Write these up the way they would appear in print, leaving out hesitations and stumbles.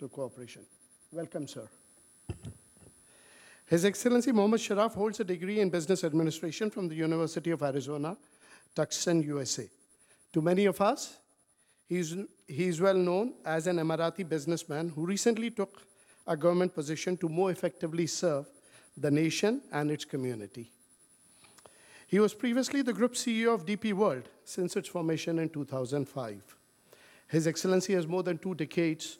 international cooperation. Welcome, sir. His Excellency Mohammad Sharaf holds a degree in business administration from the University of Arizona, Tucson, USA. To many of us, he is well known as an Emirati businessman who recently took a government position to more effectively serve the nation and its community. He was previously the Group CEO of DP World since its formation in 2005. His Excellency has more than 2 decades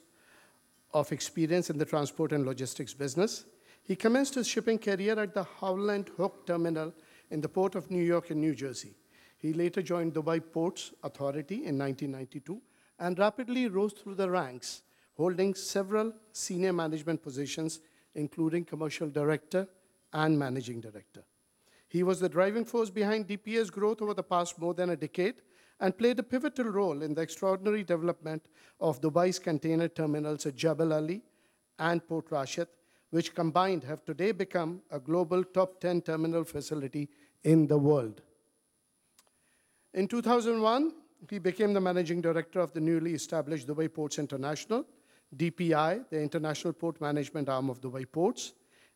of experience in the transport and logistics business. He commenced his shipping career at the Howland Hook Terminal in the Port of New York in New Jersey. He later joined Dubai Ports Authority in 1992 and rapidly rose through the ranks, holding several senior management positions, including commercial director and managing director. He was the driving force behind DPA's growth over the past more than a decade and played a pivotal role in the extraordinary development of Dubai's container terminals at Jebel Ali and Port Rashid, which combined have today become a global top 10 terminal facility in the world. In 2001, he became the managing director of the newly established Dubai Ports International, DPI, the International Port Management arm of Dubai Ports.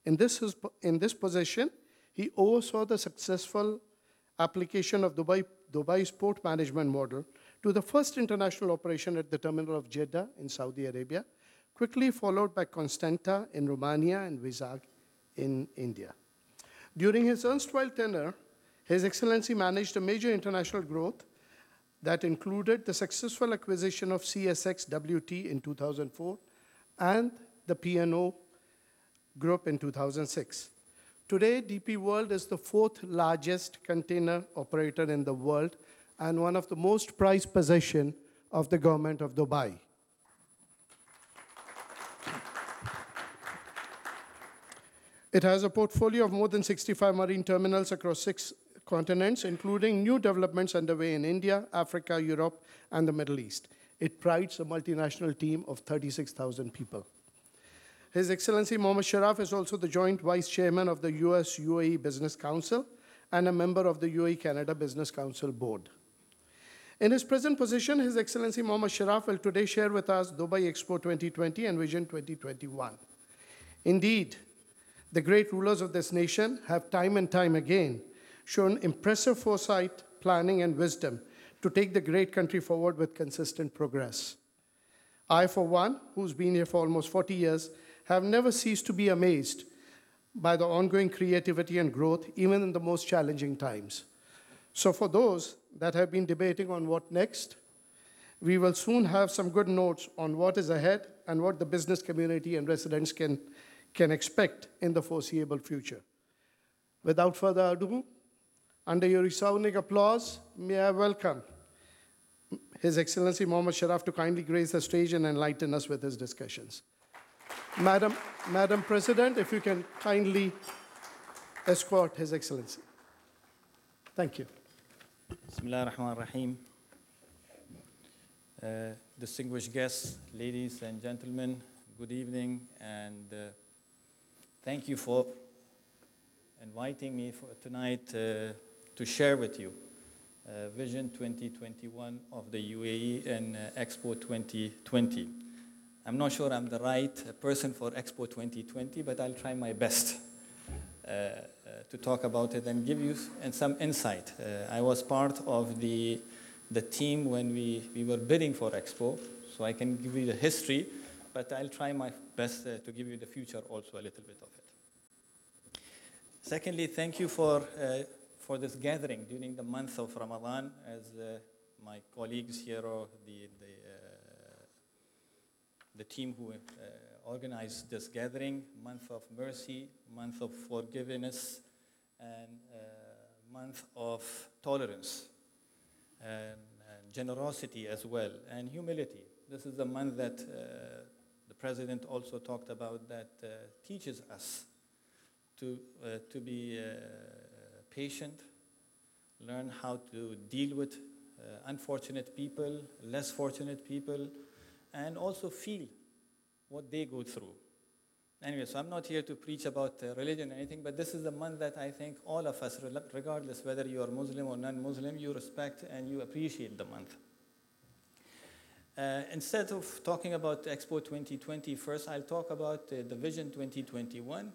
In this position, he oversaw the successful application of Dubai's port management model to the first international operation at the terminal of Jeddah in Saudi Arabia, quickly followed by Constanta in Romania and Vizag in India. During his erstwhile tenure, His Excellency managed a major international growth that included the successful acquisition of CSX-WT in 2004 and the P&O Group in 2006. Today, DP World is the 4th largest container operator in the world and one of the most prized possessions of the government of Dubai. It has a portfolio of more than 65 marine terminals across 6 continents, including new developments underway in India, Africa, Europe, and the Middle East. It prides a multinational team of 36,000 people. His Excellency Mohammad Sharaf is also the Joint Vice Chairman of the US-UAE Business Council and a member of the UAE-Canada Business Council Board. In his present position, His Excellency Mohammad Sharaf will today share with us Dubai Expo 2020 and Vision 2021. Indeed, the great rulers of this nation have time and time again shown impressive foresight, planning, and wisdom to take the great country forward with consistent progress. I, for one, who's been here for almost 40 years, have never ceased to be amazed by the ongoing creativity and growth, even in the most challenging times. So for those that have been debating on what next, we will soon have some good notes on what is ahead and what the business community and residents can expect in the foreseeable future. Without further ado, under your resounding applause, may I welcome His Excellency Mohammad Sharaf to kindly grace the stage and enlighten us with his discussions. Madam President, if you can kindly escort His Excellency. Thank you. Bismillah ar-Rahman ar-Rahim. Distinguished guests, ladies and gentlemen, good evening, and thank you for inviting me for tonight to share with you Vision 2021 of the UAE and Expo 2020. I'm not sure I'm the right person for Expo 2020, but I'll try my best to talk about it and give you some insight. I was part of the team when we were bidding for Expo, so I can give you the history, but I'll try my best to give you the future also a little bit of it. Secondly, thank you for this gathering during the month of Ramadan, as my colleagues here or the team who organized this gathering, month of mercy, month of forgiveness, and month of tolerance, and generosity as well, and humility. This is the month that the President also talked about that teaches us to be patient, learn how to deal with unfortunate people, less fortunate people, and also feel what they go through. Anyway, so I'm not here to preach about religion or anything, but this is the month that I think all of us, regardless whether you are Muslim or non-Muslim, you respect and you appreciate the month. Instead of talking about Expo 2020 first, I'll talk about the Vision 2021.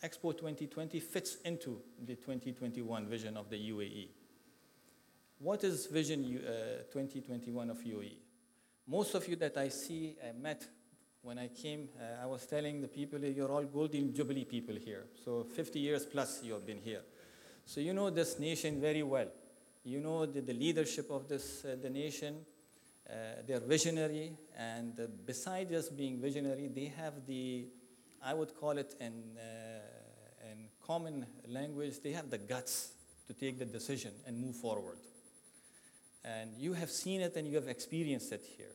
Expo 2020 fits into the 2021 vision of the UAE. What is Vision 2021 of UAE? Most of you that I see, I met when I came, I was telling the people, you're all Golden Jubilee people here. So 50 years plus you have been here. So you know this nation very well. You know the leadership of the nation. They're visionary, and besides just being visionary, they have I would call it in common language, they have the guts to take the decision and move forward. And you have seen it and you have experienced it here.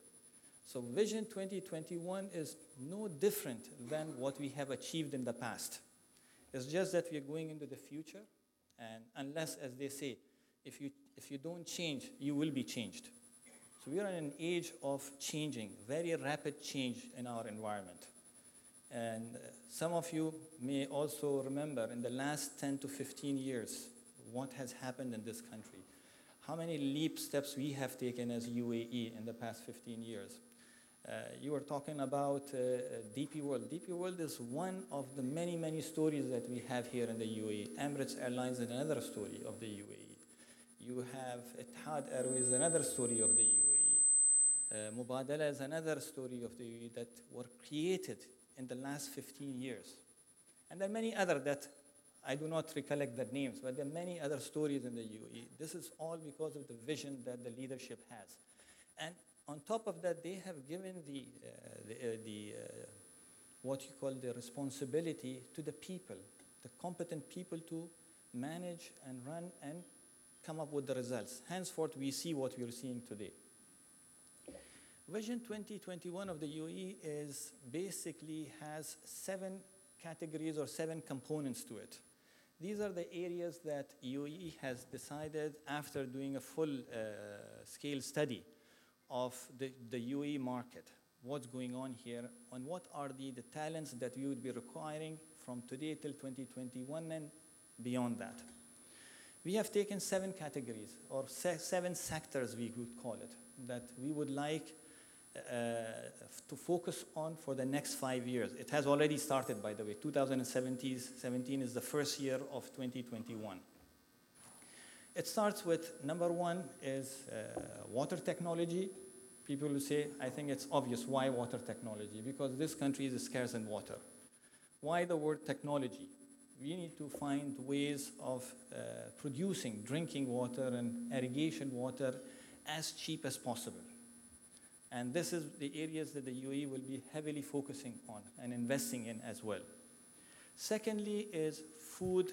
So Vision 2021 is no different than what we have achieved in the past. It's just that we are going into the future, and unless, as they say, if you don't change, you will be changed. So we are in an age of changing, very rapid change in our environment. And some of you may also remember in the last 10 to 15 years what has happened in this country. How many leap steps we have taken as UAE in the past 15 years. You were talking about DP World. DP World is one of the many, many stories that we have here in the UAE. Emirates Airlines is another story of the UAE. You have Etihad Airways, another story of the UAE. Mubadala is another story of the UAE that were created in the last 15 years. And there are many other that I do not recollect the names, but there are many other stories in the UAE. This is all because of the vision that the leadership has. And on top of that, they have given what you call the responsibility to the people, the competent people to manage and run and come up with the results. Henceforth, we see what we are seeing today. Vision 2021 of the UAE has 7 categories or 7 components to it. These are the areas that UAE has decided after doing a full scale study of the UAE market, what's going on here, and what are the talents that we would be requiring from today till 2021 and beyond that. We have taken 7 categories, or 7 sectors we would call it, that we would like to focus on for the next 5 years. It has already started, by the way. 2017 is the first year of 2021. It starts with, number 1 is water technology. People will say, I think it's obvious, why water technology? Because this country is scarce in water. Why the word technology? We need to find ways of producing drinking water and irrigation water as cheap as possible. And this is the areas that the UAE will be heavily focusing on and investing in as well. Secondly is food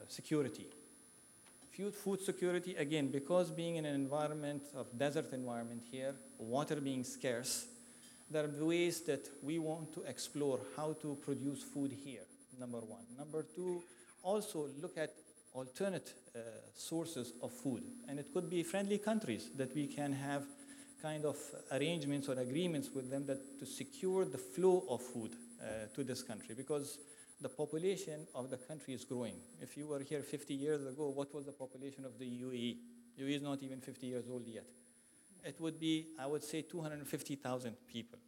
security. Food security, again, because being in an environment of desert environment here, water being scarce, there are ways that we want to explore how to produce food here, number 1. Number 2, also look at alternate sources of food. And it could be friendly countries that we can have kind of arrangements or agreements with them that to secure the flow of food to this country, because the population of the country is growing. If you were here 50 years ago, what was the population of the UAE? UAE is not even 50 years old yet. It would be, I would say, 250,000 people.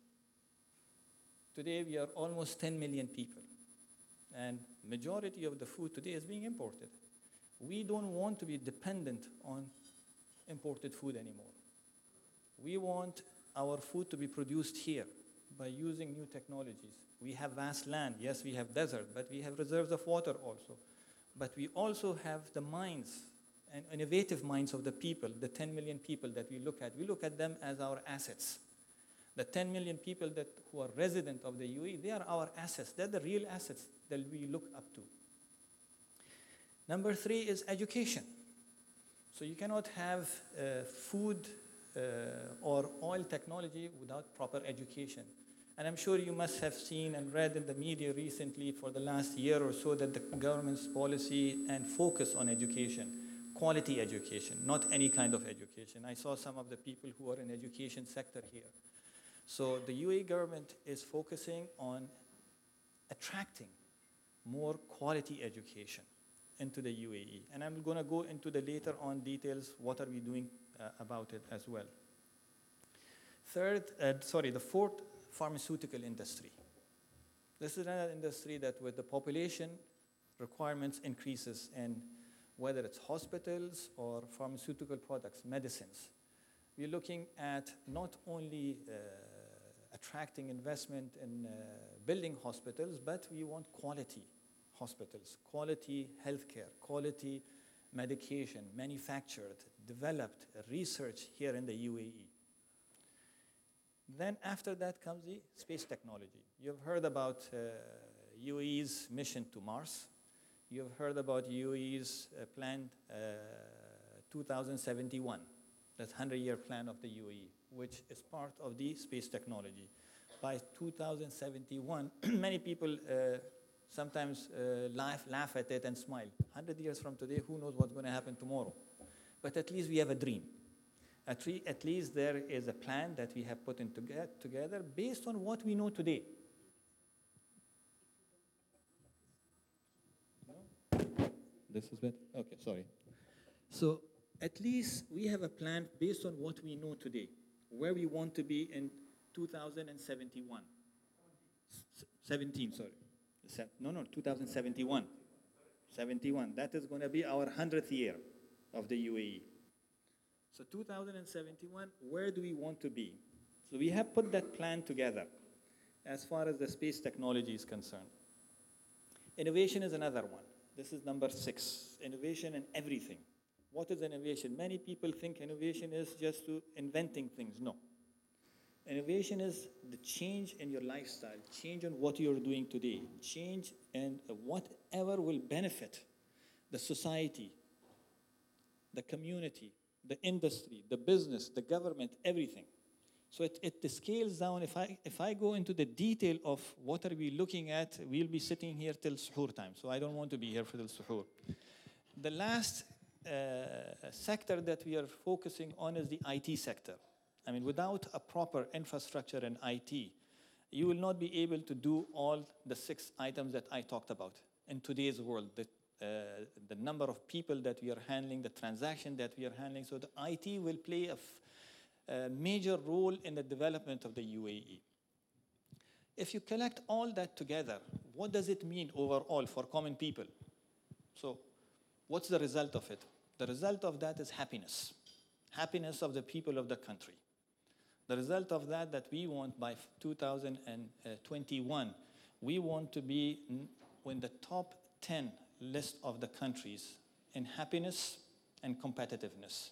Today, we are almost 10 million people. And majority of the food today is being imported. We don't want to be dependent on imported food anymore. We want our food to be produced here by using new technologies. We have vast land. Yes, we have desert, but we have reserves of water also. But we also have the minds and innovative minds of the people, the 10 million people that we look at. We look at them as our assets. The 10 million people who are resident of the UAE, they are our assets. They're the real assets that we look up to. Number 3 is education. So you cannot have food or oil technology without proper education. And I'm sure you must have seen and read in the media recently for the last year or so that the government's policy and focus on education, quality education, not any kind of education. I saw some of the people who are in education sector here. So the UAE government is focusing on attracting more quality education into the UAE. And I'm going to go into the later on details, what are we doing about it as well. The fourth, pharmaceutical industry. This is another industry that with the population requirements increases in whether it's hospitals or pharmaceutical products, medicines. We're looking at not only attracting investment in building hospitals, but we want quality hospitals, quality healthcare, quality medication, manufactured, developed, research here in the UAE. Then after that comes the space technology. You've heard about UAE's mission to Mars. You've heard about UAE's planned 2071, that 100-year plan of the UAE, which is part of the space technology. By 2071, many people sometimes laugh at it and smile. 100 years from today, who knows what's going to happen tomorrow? But at least we have a dream. At least there is a plan that we have put together based on what we know today. No? This is better? Okay, sorry. So at least we have a plan based on what we know today, where we want to be in 2071. 17, sorry. 2071. 71. That is going to be our 100th year of the UAE. So 2071, where do we want to be? So we have put that plan together as far as the space technology is concerned. Innovation is another one. This is number 6. Innovation in everything. What is innovation? Many people think innovation is just to inventing things. No. Innovation is the change in your lifestyle, change in what you're doing today, change in whatever will benefit the society, the community, the industry, the business, the government, everything. So it scales down. If I go into the detail of what are we looking at, we'll be sitting here till suhoor time. So I don't want to be here for till suhoor. The last sector that we are focusing on is the IT sector. I mean, without a proper infrastructure in IT, you will not be able to do all the 6 items that I talked about in today's world. The number of people that we are handling, the transaction that we are handling. So the IT will play a major role in the development of the UAE. If you collect all that together, what does it mean overall for common people? So what's the result of it? The result of that is happiness. Happiness of the people of the country. The result of that we want by 2021, we want to be in the top 10 list of the countries in happiness and competitiveness.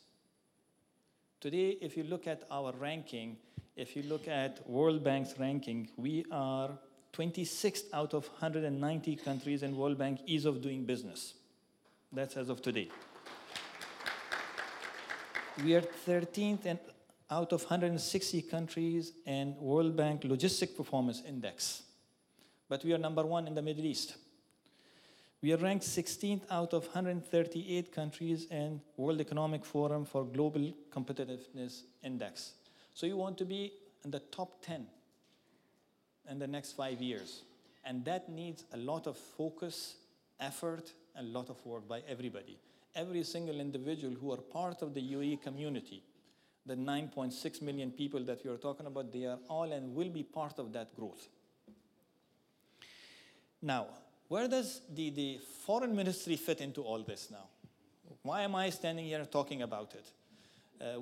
Today, if you look at our ranking, if you look at World Bank's ranking, we are 26th out of 190 countries in World Bank ease of doing business. That's as of today. We are 13th out of 160 countries in World Bank Logistic Performance Index. But we are number 1 in the Middle East. We are ranked 16th out of 138 countries in World Economic Forum for Global Competitiveness Index. So you want to be in the top 10 in the next 5 years. And that needs a lot of focus, effort, and a lot of work by everybody. Every single individual who are part of the UAE community, the 9.6 million people that we are talking about, they are all and will be part of that growth. Now, where does the foreign ministry fit into all this now? Why am I standing here talking about it?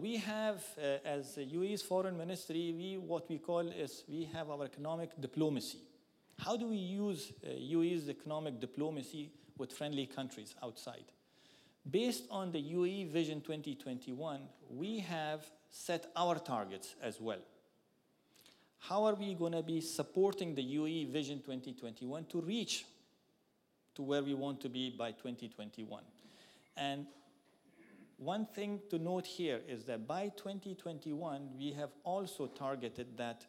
We have, as the UAE's foreign ministry, what we call is we have our economic diplomacy. How do we use UAE's economic diplomacy with friendly countries outside? Based on the UAE Vision 2021, we have set our targets as well. How are we going to be supporting the UAE Vision 2021 to reach to where we want to be by 2021? And one thing to note here is that by 2021, we have also targeted that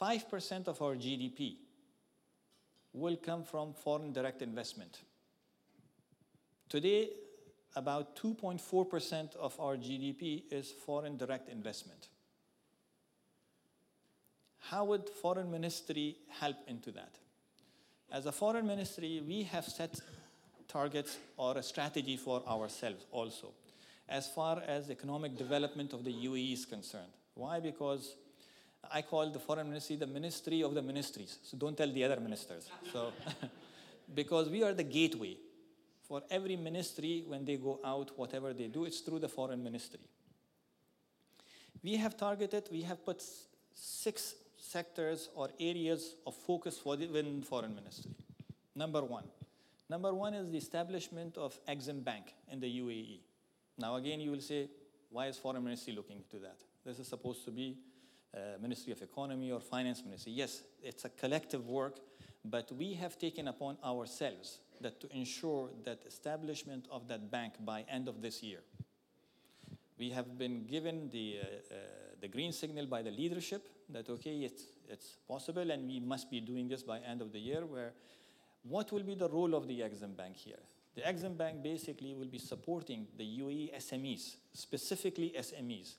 5% of our GDP will come from foreign direct investment. Today, about 2.4% of our GDP is foreign direct investment. How would foreign ministry help into that? As a foreign ministry, we have set targets or a strategy for ourselves also, as far as economic development of the UAE is concerned. Why? Because I call the foreign ministry the ministry of the ministries. So don't tell the other ministers. So, because we are the gateway for every ministry when they go out, whatever they do, it's through the foreign ministry. We have put 6 sectors or areas of focus within foreign ministry. Number one is the establishment of Exim Bank in the UAE. Now again, you will say, why is foreign ministry looking into that? This is supposed to be Ministry of Economy or Finance Ministry. Yes, it's a collective work, but we have taken upon ourselves that to ensure that establishment of that bank by end of this year. We have been given the green signal by the leadership that, okay, it's possible and we must be doing this by end of the year. What will be the role of the Exim Bank here? The Exim Bank basically will be supporting the UAE SMEs, specifically SMEs.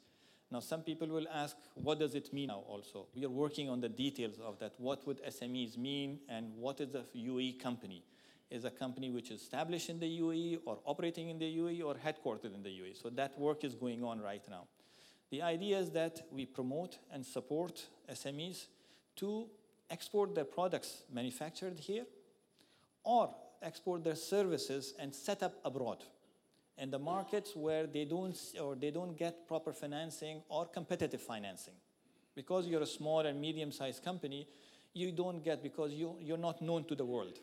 Now, some people will ask, what does it mean now also? We are working on the details of that. What would SMEs mean and what is a UAE company? Is a company which is established in the UAE or operating in the UAE or headquartered in the UAE. So that work is going on right now. The idea is that we promote and support SMEs to export their products manufactured here or export their services and set up abroad in the markets where they don't get proper financing or competitive financing. Because you're a small and medium-sized company, you don't get because you're not known to the world.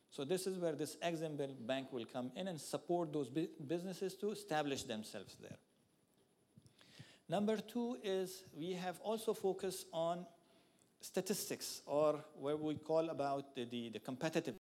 So this is where this Exim Bank will come in and support those businesses to establish themselves there. Number 2 is we have also focused on statistics, or where we call about the competitive